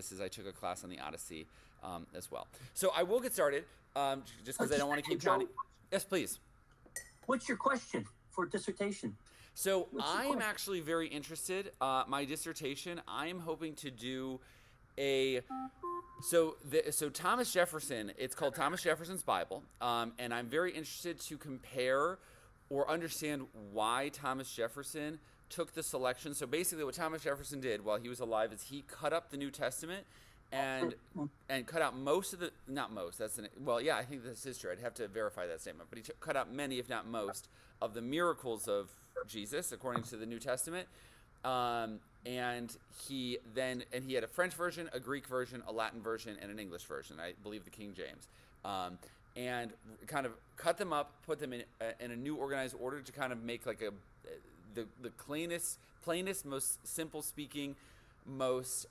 this is I took a class on the Odyssey as well. So I will get started just because I don't want to keep counting. Yes, please. What's your question for dissertation? So I am actually very interested. My dissertation, I am hoping to do so Thomas Jefferson, it's called Thomas Jefferson's Bible, and I'm very interested to compare or understand why Thomas Jefferson took the selection. So basically what Thomas Jefferson did while he was alive is he cut up the New Testament and cut out most of the, not most, I think this is true. I'd have to verify that statement, but he cut out many, if not most, of the miracles of Jesus according to the New Testament. And he had a French version, a Greek version, a Latin version, and an English version. I believe the King James. And kind of cut them up, put them in a new organized order to kind of make like the plainest, most simple speaking, most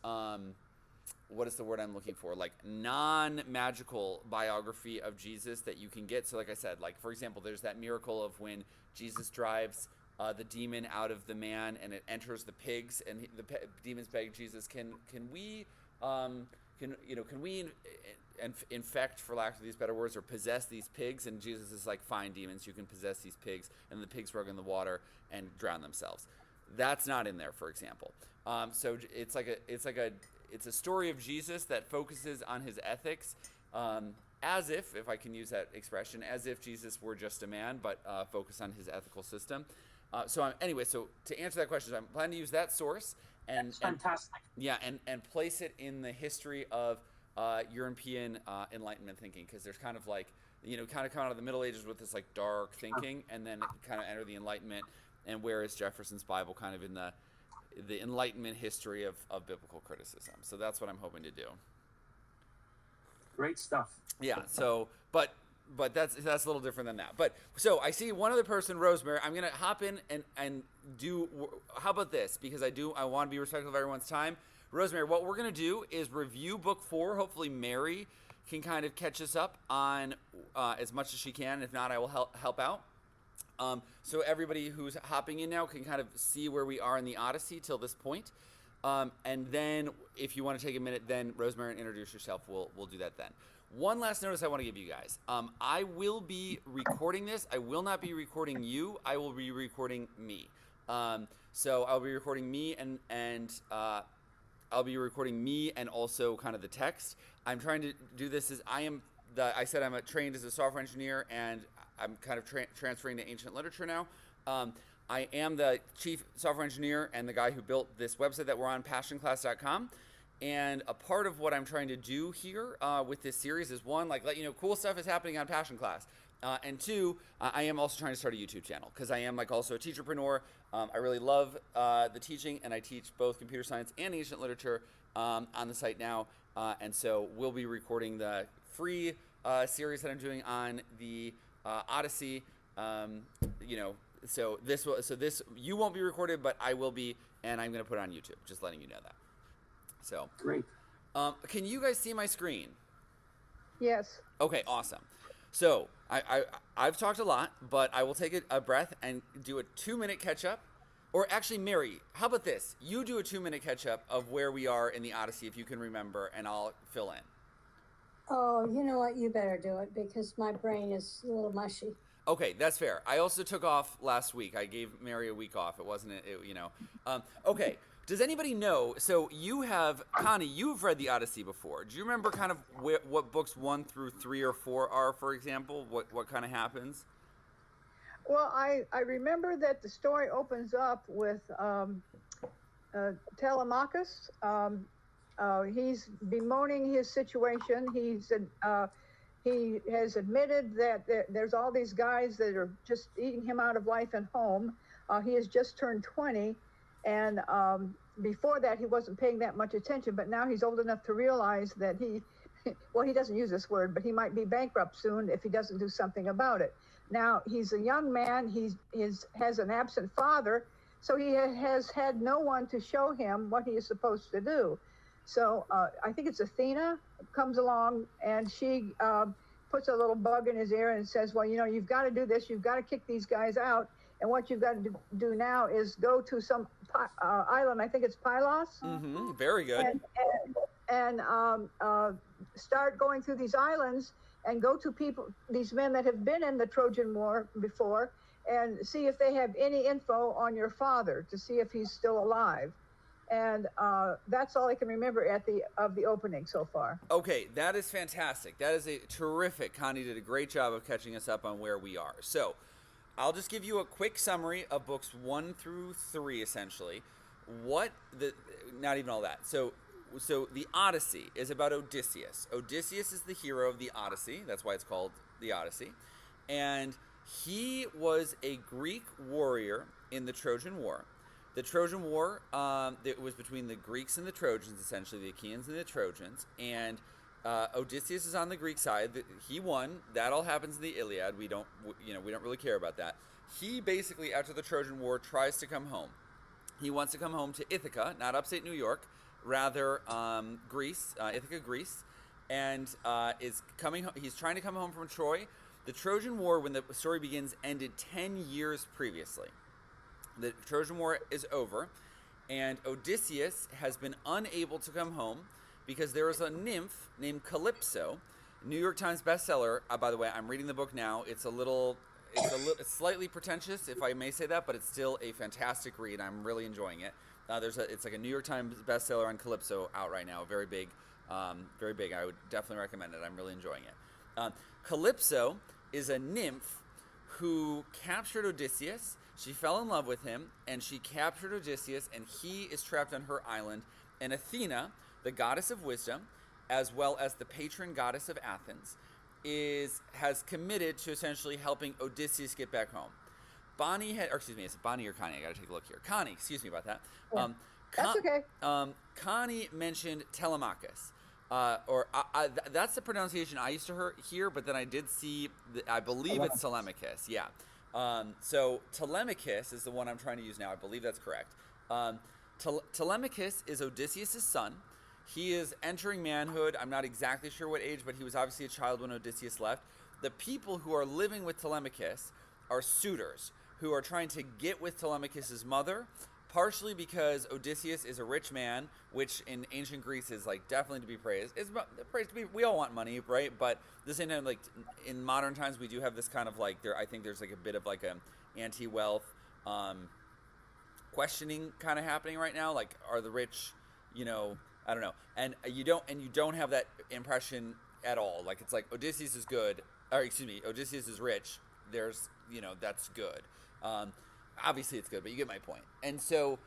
what is the word I'm looking for? Like non-magical biography of Jesus that you can get. So like I said, like for example, there's that miracle of when Jesus drives the demon out of the man and it enters the pigs, and the demons beg Jesus, can we infect, for lack of these better words, or possess these pigs? And Jesus is like, fine, demons, you can possess these pigs. And the pigs rug in the water and drown themselves. That's not in there, for example. So it's a story of Jesus that focuses on his ethics, as if I can use that expression, as if Jesus were just a man, but focus on his ethical system. So to answer that question, I'm planning to use that source and fantastic. And place it in the history of European Enlightenment thinking, because there's kind of like, kind of come out of the Middle Ages with this like dark thinking, and then kind of enter the Enlightenment, and where is Jefferson's Bible kind of in the Enlightenment history of biblical criticism. So that's what I'm hoping to do. Great stuff. Yeah. So, but that's a little different than that. But so I see one other person, Rosemary. I'm gonna hop in and do. How about this? Because I want to be respectful of everyone's time. Rosemary, what we're gonna do is review book 4. Hopefully, Mary can kind of catch us up on as much as she can. If not, I will help out. So everybody who's hopping in now can kind of see where we are in the Odyssey till this point. And then if you want to take a minute, then Rosemary, introduce yourself. We'll do that then. One last notice I want to give you guys. I will be recording this. I will not be recording you. I will be recording me. So I'll be recording me and I'll be recording me and also kind of the text. I'm trying to do this as I said I'm trained as a software engineer, and I'm kind of transferring to ancient literature now. I am the chief software engineer and the guy who built this website that we're on, PassionClass.com. And a part of what I'm trying to do here with this series is, one, like let you know cool stuff is happening on PassionClass. And two, I am also trying to start a YouTube channel because I am like also a teacherpreneur. I really love the teaching, and I teach both computer science and ancient literature on the site now. And so we'll be recording the free series that I'm doing on the Odyssey. So this you won't be recorded, but I will be, and I'm going to put it on YouTube. Just letting you know that. So great. Can you guys see my screen? Yes. Okay, awesome. So I've talked a lot, but I will take a breath and do a 2-minute catch up. Or actually, Mary, how about this? You do a 2-minute catch up of where we are in the Odyssey, if you can remember, and I'll fill in. Oh, you know what? You better do it because my brain is a little mushy. Okay, that's fair. I also took off last week. I gave Mary a week off. It wasn't, okay. Does anybody know? So Connie, you've read the Odyssey before. Do you remember kind of what books 1 through 3 or 4 are, for example? What kind of happens? Well, I remember that the story opens up with Telemachus. He's bemoaning his situation. He has admitted that there's all these guys that are just eating him out of life and home. He has just turned 20, and before that he wasn't paying that much attention, but now he's old enough to realize that he doesn't use this word, but he might be bankrupt soon if he doesn't do something about it. Now, he's a young man. He has an absent father, so he has had no one to show him what he is supposed to do. So I think it's Athena comes along, and she puts a little bug in his ear and says, well, you've got to do this. You've got to kick these guys out. And what you've got to do now is go to some island. I think it's Pylos. Mm-hmm. Very good. and start going through these islands and go to these men that have been in the Trojan War before, and see if they have any info on your father, to see if he's still alive. And that's all I can remember of the opening so far. Okay, that is fantastic. That is a terrific. Connie did a great job of catching us up on where we are. So I'll just give you a quick summary of books 1 through 3, essentially. Not even all that. So the Odyssey is about Odysseus. Odysseus is the hero of the Odyssey. That's why it's called the Odyssey. And he was a Greek warrior in the Trojan War. The Trojan War, it was between the Greeks and the Trojans, essentially, the Achaeans and the Trojans. And Odysseus is on the Greek side. He won. That all happens in the Iliad. We don't really care about that. He basically, after the Trojan War, tries to come home. He wants to come home to Ithaca, not upstate New York, rather Greece, Ithaca, Greece, and is coming. He's trying to come home from Troy. The Trojan War, when the story begins, ended 10 years previously. The Trojan War is over, and Odysseus has been unable to come home because there is a nymph named Calypso, New York Times bestseller. By the way, I'm reading the book now. It's it's slightly pretentious, if I may say that, but it's still a fantastic read. I'm really enjoying it. It's like a New York Times bestseller on Calypso out right now. Very big, very big. I would definitely recommend it. I'm really enjoying it. Calypso is a nymph who captured Odysseus. She fell in love with him, and she captured Odysseus, and he is trapped on her island. And Athena, the goddess of wisdom, as well as the patron goddess of Athens, has committed to essentially helping Odysseus get back home. Bonnie is it Bonnie or Connie? I gotta take a look here. Connie, excuse me about that. Yeah, that's okay. Connie mentioned Telemachus. That's the pronunciation I used to hear, but then I did see, I believe it's Telemachus, yeah. So Telemachus is the one I'm trying to use now. I believe that's correct. Telemachus is Odysseus' son. He is entering manhood. I'm not exactly sure what age, but he was obviously a child when Odysseus left. The people who are living with Telemachus are suitors who are trying to get with Telemachus' mother, partially because Odysseus is a rich man, which in ancient Greece is like definitely to be praised. It's praised to be. We all want money, right? But at the same time, like in modern times, we do have this kind of like I think there's like a bit of like an anti-wealth questioning kind of happening right now. Like, are the rich, I don't know, and you don't have that impression at all. Like it's like Odysseus is good, or excuse me, Odysseus is rich. There's that's good. Obviously it's good, but you get my point. And so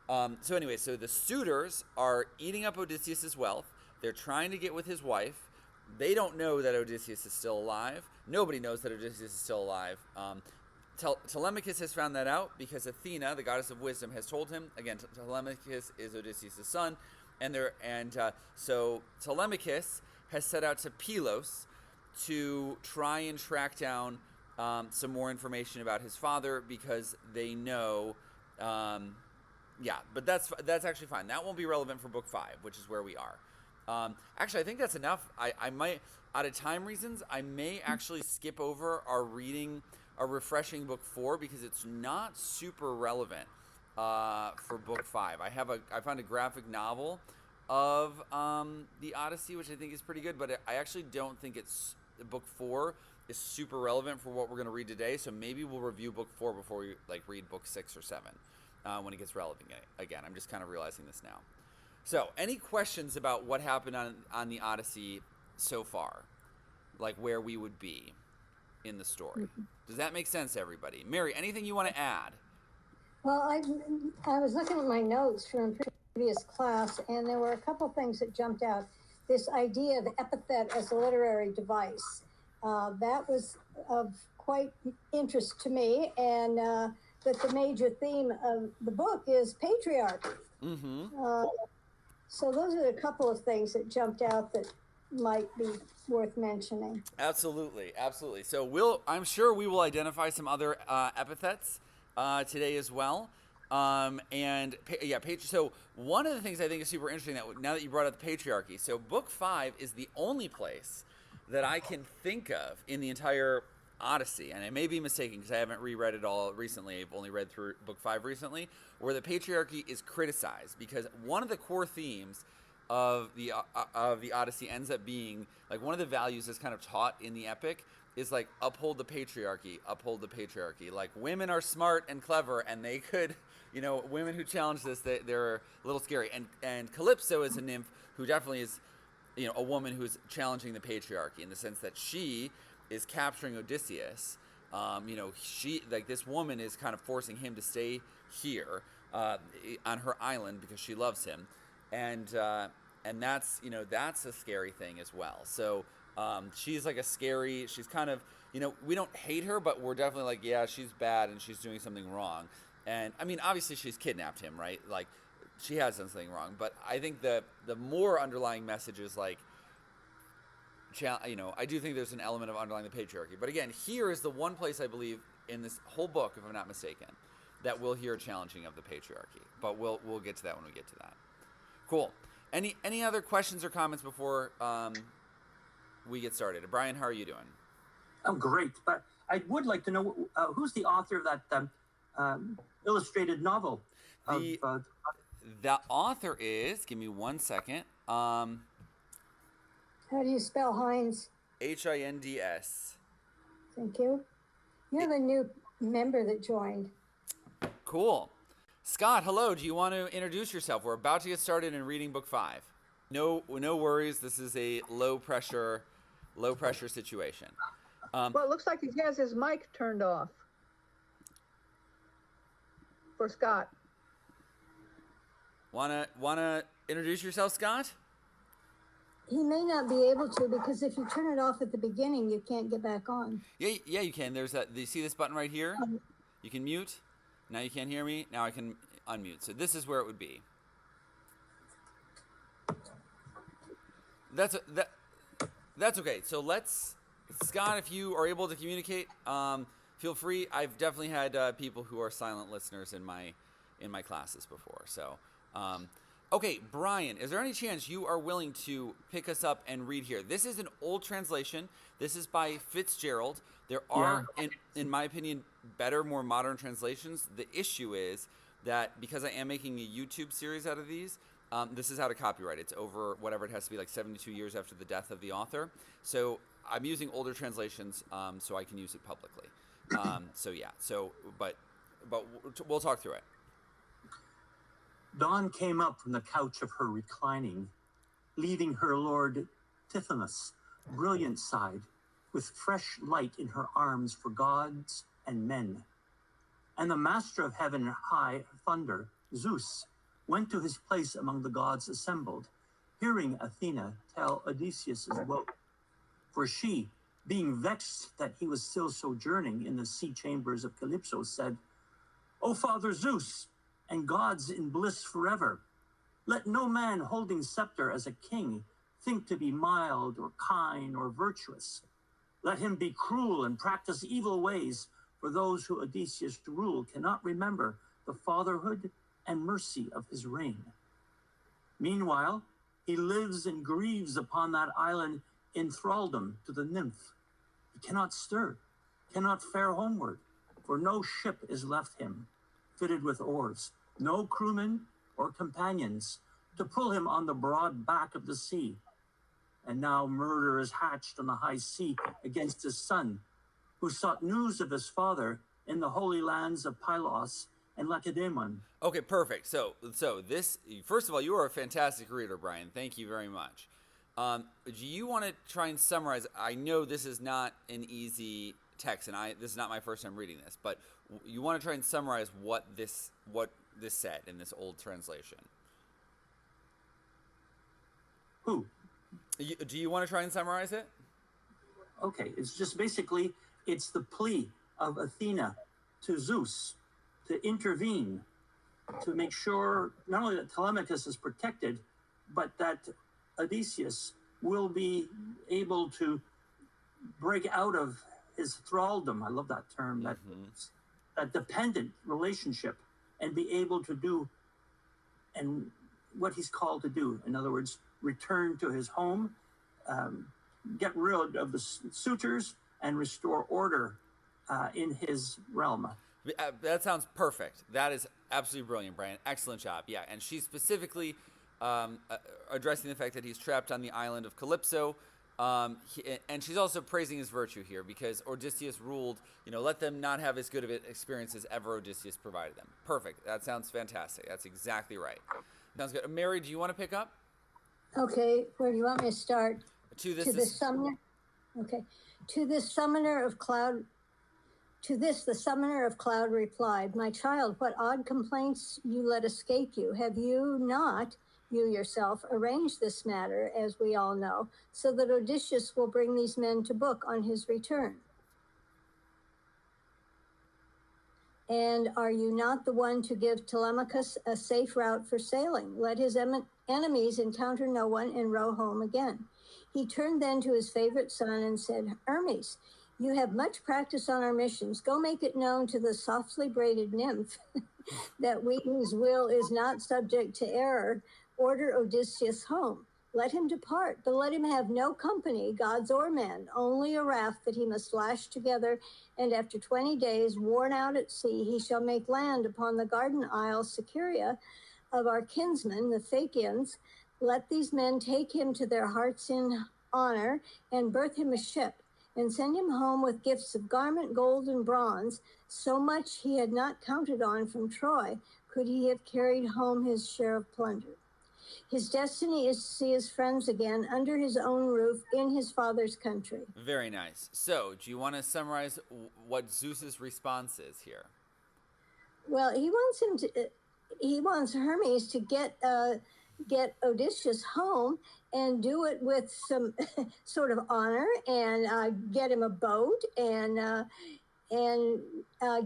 anyway, so the suitors are eating up Odysseus' wealth. They're trying to get with his wife. They don't know that Odysseus is still alive. Nobody knows that Odysseus is still alive. Telemachus has found that out because Athena, the goddess of wisdom, has told him. Again, Telemachus is Odysseus' son, so Telemachus has set out to Pylos to try and track down some more information about his father because they know, but that's actually fine. That won't be relevant for book 5, which is where we are. Actually, I think that's enough. I might, out of time reasons, I may actually skip over our refreshing book 4 because it's not super relevant for book 5. I found a graphic novel of the Odyssey, which I think is pretty good, but I actually don't think it's book 4 is super relevant for what we're going to read today. So maybe we'll review book 4 before we read book 6 or 7 when it gets relevant again. I'm just kind of realizing this now. So any questions about what happened on the Odyssey so far, like where we would be in the story? Mm-hmm. Does that make sense to everybody? Mary, anything you want to add? Well, I was looking at my notes from previous class, and there were a couple things that jumped out. This idea of epithet as a literary device. That was of quite interest to me, and that the major theme of the book is patriarchy. Mm-hmm. So those are a couple of things that jumped out that might be worth mentioning. Absolutely. So I'm sure we will identify some other epithets today as well. So one of the things I think is super interesting that now that you brought up the patriarchy, so book 5 is the only place that I can think of in the entire Odyssey, and I may be mistaken because I haven't reread it all recently. I've only read through book 5 recently, where the patriarchy is criticized because one of the core themes of the Odyssey ends up being like one of the values that's kind of taught in the epic is like uphold the patriarchy. Like women are smart and clever, and they could, women who challenge this, they're a little scary. And Calypso is a nymph who definitely is, a woman who's challenging the patriarchy in the sense that she is capturing Odysseus. She, like, this woman is kind of forcing him to stay here on her island because she loves him, and that's that's a scary thing as well. So she's like she's kind of, we don't hate her, but we're definitely like, yeah, she's bad and she's doing something wrong. And I mean, obviously she's kidnapped him, right? Like, she has done something wrong, but I think the more underlying message is like, I do think there's an element of underlying the patriarchy. But again, here is the one place I believe in this whole book, if I'm not mistaken, that we'll hear a challenging of the patriarchy. But we'll get to that when we get to that. Cool. Any other questions or comments before we get started? Brian, how are you doing? I'm great, but I would like to know who's the author of that illustrated novel. The author is, give me 1 second. How do you spell Hines? Hinds. Thank you. You have a new member that joined. Cool. Scott, hello. Do you want to introduce yourself? We're about to get started in reading book 5. No worries. This is a low pressure situation. Well, it looks like he has his mic turned off for Scott. Wanna introduce yourself, Scott? He may not be able to, because if you turn it off at the beginning, you can't get back on. Yeah, you can. Do you see this button right here? You can mute. Now you can't hear me. Now I can unmute. So this is where it would be. That's okay. So Scott, if you are able to communicate, feel free. I've definitely had people who are silent listeners in my classes before. So, okay, Brian, is there any chance you are willing to pick us up and read here? This is an old translation. This is by Fitzgerald. There are, in my opinion, better, more modern translations. The issue is that because I am making a YouTube series out of these, this is out of copyright. It's over whatever it has to be, like 72 years after the death of the author. So I'm using older translations so I can use it publicly. But we'll talk through it. Dawn came up from the couch of her reclining, leaving her lord Tithonus, brilliant-side, with fresh light in her arms for gods and men. And the master of heaven and high thunder, Zeus, went to his place among the gods assembled, hearing Athena tell Odysseus' woe. For she, being vexed that he was still sojourning in the sea chambers of Calypso, said, O Father Zeus, and gods in bliss forever, let no man holding scepter as a king think to be mild or kind or virtuous. Let him be cruel and practice evil ways, for those who Odysseus rule cannot remember the fatherhood and mercy of his reign. Meanwhile, he lives and grieves upon that island in thraldom to the nymph. He cannot stir, cannot fare homeward, for no ship is left him, fitted with oars, no crewmen or companions to pull him on the broad back of the sea. And now murder is hatched on the high sea against his son, who sought news of his father in the holy lands of Pylos and Lacedaemon. Okay, perfect. So this, first of all, you are a fantastic reader, Brian. Thank you very much. Do you want to try and summarize? I know this is not an easy text, and this is not my first time reading this, but you want to try and summarize what this said in this old translation. Who? Do you want to try and summarize it? Okay, it's just basically, it's the plea of Athena to Zeus to intervene, to make sure not only that Telemachus is protected, but that Odysseus will be able to break out of his thraldom. I love that term, that dependent relationship, and be able to do and what he's called to do. In other words, return to his home, get rid of the suitors, and restore order in his realm. That sounds perfect. That is absolutely brilliant, Brian. Excellent job. Yeah, and she specifically addressing the fact that he's trapped on the island of Calypso. And she's also praising his virtue here because Odysseus ruled, let them not have as good of an experience as ever Odysseus provided them. Perfect. That sounds fantastic. That's exactly right. Sounds good. Mary, do you want to pick up? Okay, where do you want me to start? To the summoner. Okay. To this the summoner of cloud replied, "My child, what odd complaints you let escape you? Have you not, you yourself, arranged this matter, as we all know, so that Odysseus will bring these men to book on his return? And are you not the one to give Telemachus a safe route for sailing? Let his enemies encounter no one and row home again." He turned then to his favorite son and said, "Hermes, you have much practice on our missions. Go make it known to the softly braided nymph that we whose will is not subject to error order Odysseus home. Let him depart, but let him have no company, gods or men, only a raft that he must lash together, and after 20 days, worn out at sea, he shall make land upon the garden isle Sicaria of our kinsmen, the Phaeacians. Let these men take him to their hearts in honor and berth him a ship, and send him home with gifts of garment, gold, and bronze. So much he had not counted on from Troy could he have carried home his share of plunder. His destiny is to see his friends again under his own roof in his father's country." Very nice. So, do you want to summarize what Zeus's response is here? Well, he wants Hermes to get Odysseus home and do it with some sort of honor, and get him a boat and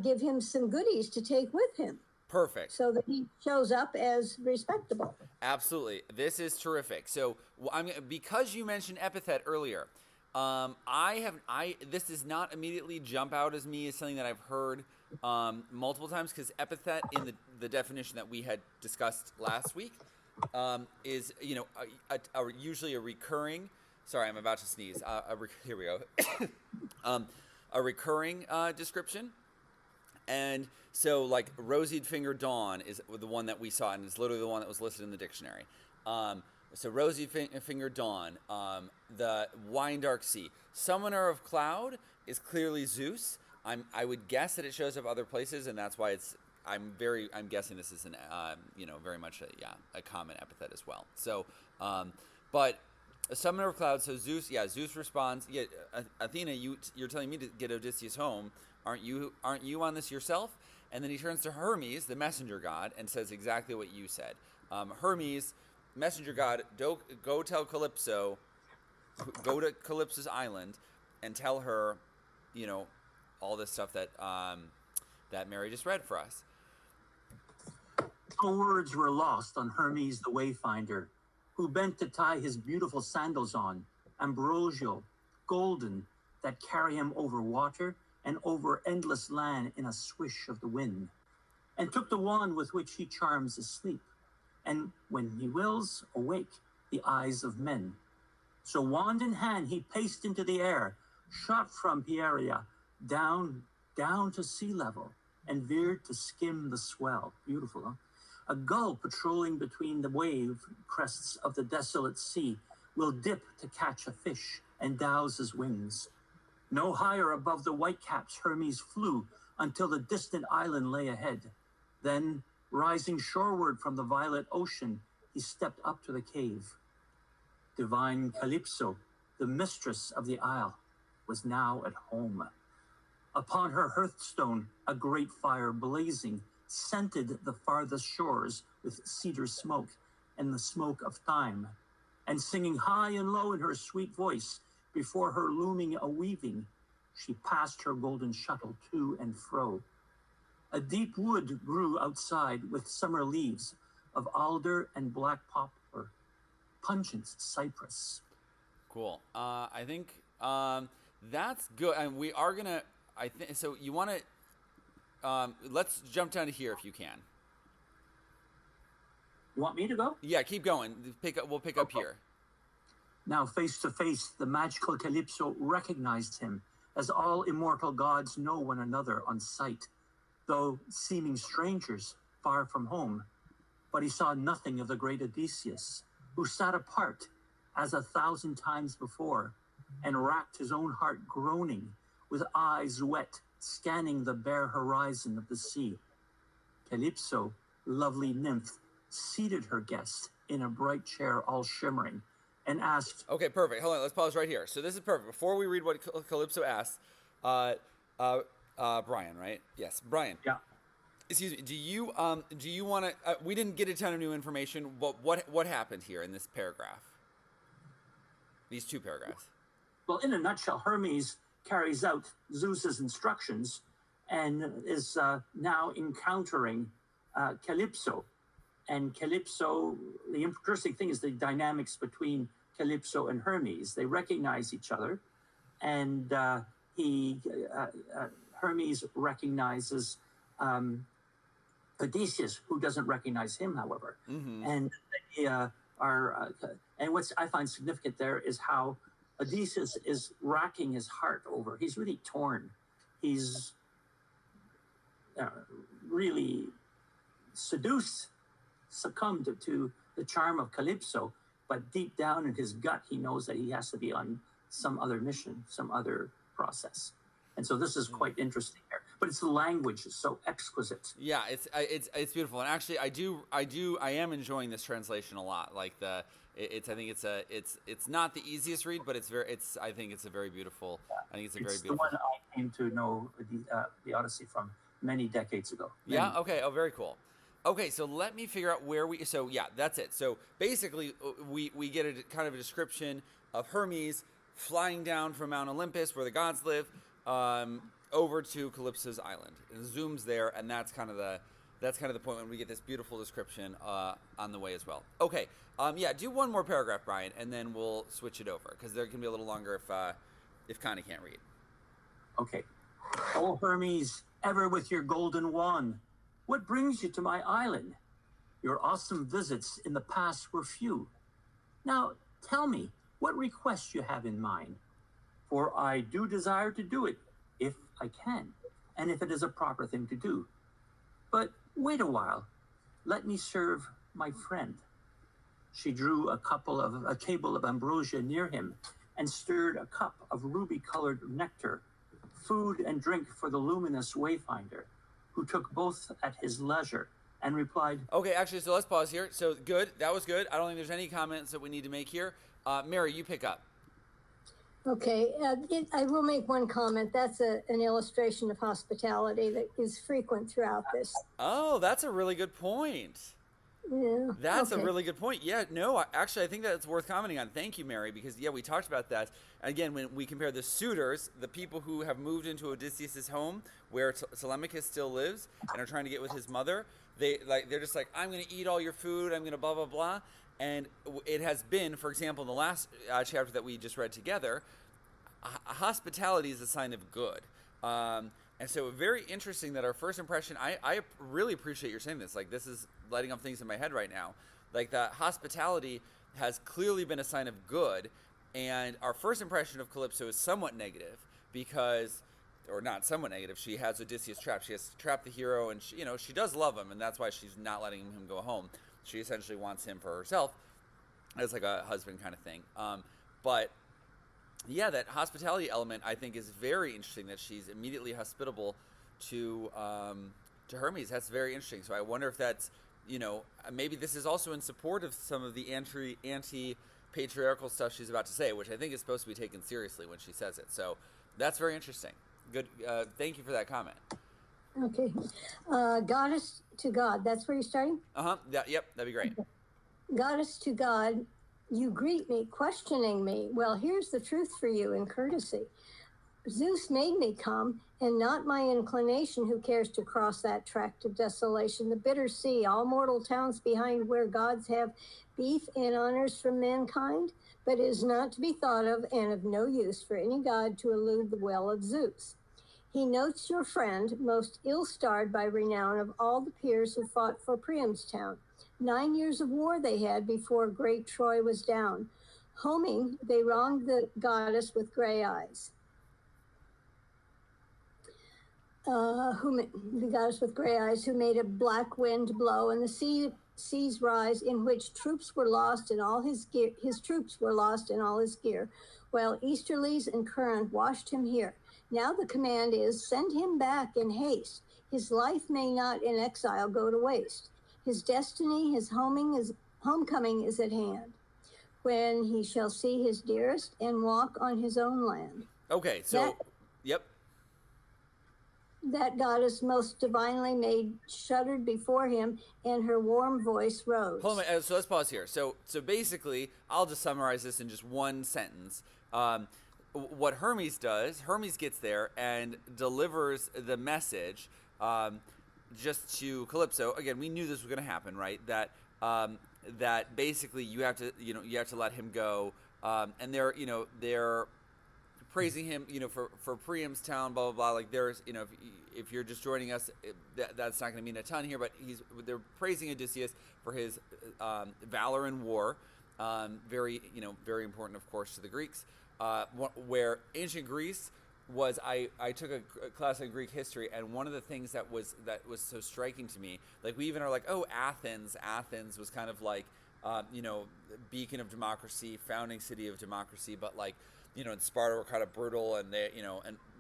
give him some goodies to take with him. Perfect. So that he shows up as respectable. Absolutely. This is terrific. So because you mentioned epithet earlier, this does not immediately jump out as me as something that I've heard multiple times, because epithet in the definition that we had discussed last week is usually a recurring. Sorry, I'm about to sneeze. Here we go. A recurring description. And so, like, rosied finger dawn is the one that we saw, and it's literally the one that was listed in the dictionary. So rosied finger dawn, the wine dark sea. Summoner of cloud is clearly Zeus. I would guess that it shows up other places, and that's why I'm guessing this is very much a common epithet as well. So, but a summoner of cloud. So Zeus responds. Yeah, Athena, you're telling me to get Odysseus home. Aren't you on this yourself? And then he turns to Hermes, the messenger god, and says exactly what you said. Hermes, messenger god, go tell Calypso, go to Calypso's island, and tell her, all this stuff that Mary just read for us. No words were lost on Hermes the wayfinder, who bent to tie his beautiful sandals on, ambrosial, golden, that carry him over water and over endless land in a swish of the wind, and took the wand with which he charms asleep, and when he wills, awake the eyes of men. So wand in hand, he paced into the air, shot from Pieria, down to sea level, and veered to skim the swell. Beautiful, huh? A gull patrolling between the wave crests of the desolate sea will dip to catch a fish and douse his wings. No higher above the whitecaps Hermes flew until the distant island lay ahead. Then, rising shoreward from the violet ocean, he stepped up to the cave. Divine Calypso, the mistress of the isle, was now at home. Upon her hearthstone, a great fire blazing scented the farthest shores with cedar smoke and the smoke of thyme, and singing high and low in her sweet voice, before her looming a weaving, she passed her golden shuttle to and fro. A deep wood grew outside with summer leaves of alder and black poplar, pungent cypress. Cool. I think that's good. And we are gonna. So. You want to? Let's jump down to here if you can. You want me to go? Yeah, keep going. We'll pick up here. Now, face to face, the magical Calypso recognized him, as all immortal gods know one another on sight, though seeming strangers far from home. but he saw nothing of the great Odysseus, who sat apart as 1,000 times before, and racked his own heart groaning, with eyes wet, scanning the bare horizon of the sea. Calypso, lovely nymph, seated her guest in a bright chair all shimmering, and asked... Okay, perfect. Hold on, let's pause right here. So this is perfect. Before we read what Calypso asked, Brian, right? Yes, Brian. Yeah. Excuse me. Do you want to? We didn't get a ton of new information. But what happened here in this paragraph? These two paragraphs. Well, in a nutshell, Hermes carries out Zeus's instructions and is now encountering Calypso. And Calypso, the interesting thing is the dynamics between Calypso and Hermes. They recognize each other, and Hermes recognizes Odysseus, who doesn't recognize him, however. Mm-hmm. And they and what I find significant there is how Odysseus is racking his heart over. He's really torn. He's really succumbed to the charm of Calypso, but deep down in his gut, he knows that he has to be on some other mission, some other process. And so this is quite interesting here. But it's the language is so exquisite. Yeah, it's beautiful. And actually, I am enjoying this translation a lot. Like I think it's not the easiest read, but I think it's a very beautiful. I think it's very beautiful. It's the one I came to know the Odyssey from many decades ago. Yeah. Okay. Oh, very cool. Okay, so let me figure out where so yeah, that's it. So basically, we get a kind of a description of Hermes flying down from Mount Olympus, where the gods live, over to Calypso's island. It zooms there, and that's kind of the point when we get this beautiful description on the way as well. Okay, yeah, do one more paragraph, Brian, and then we'll switch it over because there can be a little longer if Connie can't read. Okay. Oh, Hermes, ever with your golden wand, what brings you to my island? Your awesome visits in the past were few. Now, tell me what request you have in mind, for I do desire to do it if I can, and if it is a proper thing to do. But wait a while. Let me serve my friend. She drew a table of ambrosia near him and stirred a cup of ruby-colored nectar, food and drink for the luminous wayfinder, who took both at his leisure and replied... Okay, actually, so let's pause here. So good. That was good. I don't think there's any comments that we need to make here. Mary, you pick up. Okay, I will make one comment. That's an illustration of hospitality that is frequent throughout this. Oh, that's a really good point. Yeah. That's a really good point. Yeah, no, actually, I think that's worth commenting on. Thank you, Mary, because, yeah, we talked about that. Again, when we compare the suitors, the people who have moved into Odysseus' home, where Telemachus still lives, and are trying to get with his mother, they're just like, I'm going to eat all your food, I'm going to blah, blah, blah. And it has been, for example, in the last chapter that we just read together, hospitality is a sign of good. And so very interesting that our first impression, I really appreciate your saying this. Like, this is lighting up things in my head right now. Like, that hospitality has clearly been a sign of good. And our first impression of Calypso is somewhat negative because, or not somewhat negative, she has Odysseus trapped. She has trapped the hero, and she does love him, and that's why she's not letting him go home. She essentially wants him for herself as like a husband kind of thing. But yeah, that hospitality element I think is very interesting. That she's immediately hospitable to Hermes. That's very interesting. So I wonder if that's maybe this is also in support of some of the anti-patriarchal stuff she's about to say, which I think is supposed to be taken seriously when she says it. So that's very interesting. Good. Thank you for that comment. Okay. Goddess to God. That's where you're starting? Yep. That'd be great. Okay. Goddess to God, you greet me, questioning me. Well, here's the truth for you in courtesy. Zeus made me come, and not my inclination who cares to cross that tract of desolation, the bitter sea, all mortal towns behind where gods have beef and honors from mankind, but is not to be thought of and of no use for any god to elude the will of Zeus. He notes your friend, most ill-starred by renown of all the peers who fought for Priam's town. 9 years of war they had before great Troy was down. Homing, they wronged the goddess with gray eyes. The goddess with gray eyes, who made a black wind blow, and the sea seas rise, in which troops were lost and all his gear. His troops were lost and all his gear, while easterlies and current washed him here. Now the command is, send him back in haste. His life may not in exile go to waste. His destiny, his homecoming is at hand, when he shall see his dearest and walk on his own land. Okay, so, yep. That goddess most divinely made shuddered before him, and her warm voice rose. Hold on, so let's pause here. So basically, I'll just summarize this in just one sentence. What Hermes does, Hermes gets there and delivers the message just to Calypso. Again, we knew this was going to happen, right? That basically you have to let him go, and they're praising him, for Priam's town, blah blah blah. Like there's, if you're just joining us, that's not going to mean a ton here, but they're praising Odysseus for his valor in war, very important, of course, to the Greeks. Where ancient Greece was, I took a class in Greek history, and one of the things that was so striking to me, like we even are like, oh, Athens was kind of like, beacon of democracy, founding city of democracy, but like, and Sparta were kind of brutal, and they,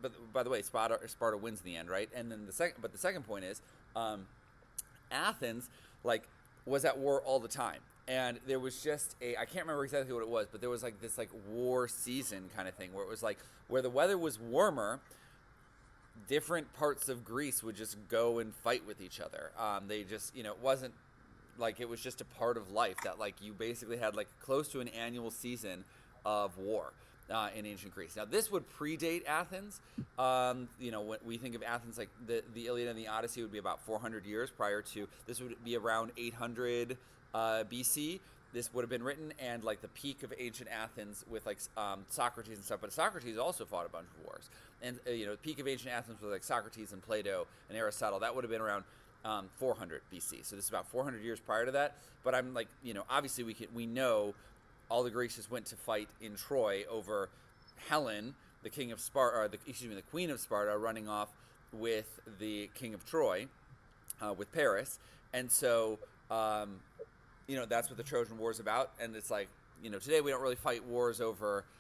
but by the way, Sparta wins in the end, right? And then the second point is, Athens like was at war all the time. And there was just I can't remember exactly what it was, but there was like this like war season kind of thing where it was like where the weather was warmer, different parts of Greece would just go and fight with each other. They just, it wasn't like, it was just a part of life that like you basically had like close to an annual season of war in ancient Greece. Now this would predate Athens. When we think of Athens, like the Iliad and the Odyssey would be about 400 years prior to, this would be around 800 BC. This would have been written, and like the peak of ancient Athens with like Socrates and stuff. But Socrates also fought a bunch of wars, and the peak of ancient Athens was like Socrates and Plato and Aristotle. That would have been around 400 BC. So this is about 400 years prior to that. But I'm like, obviously we know all the Greeks just went to fight in Troy over Helen, the king of Sparta, or the queen of Sparta, running off with the king of Troy, with Paris, and so. That's what the Trojan War is about. And it's like, today we don't really fight wars over,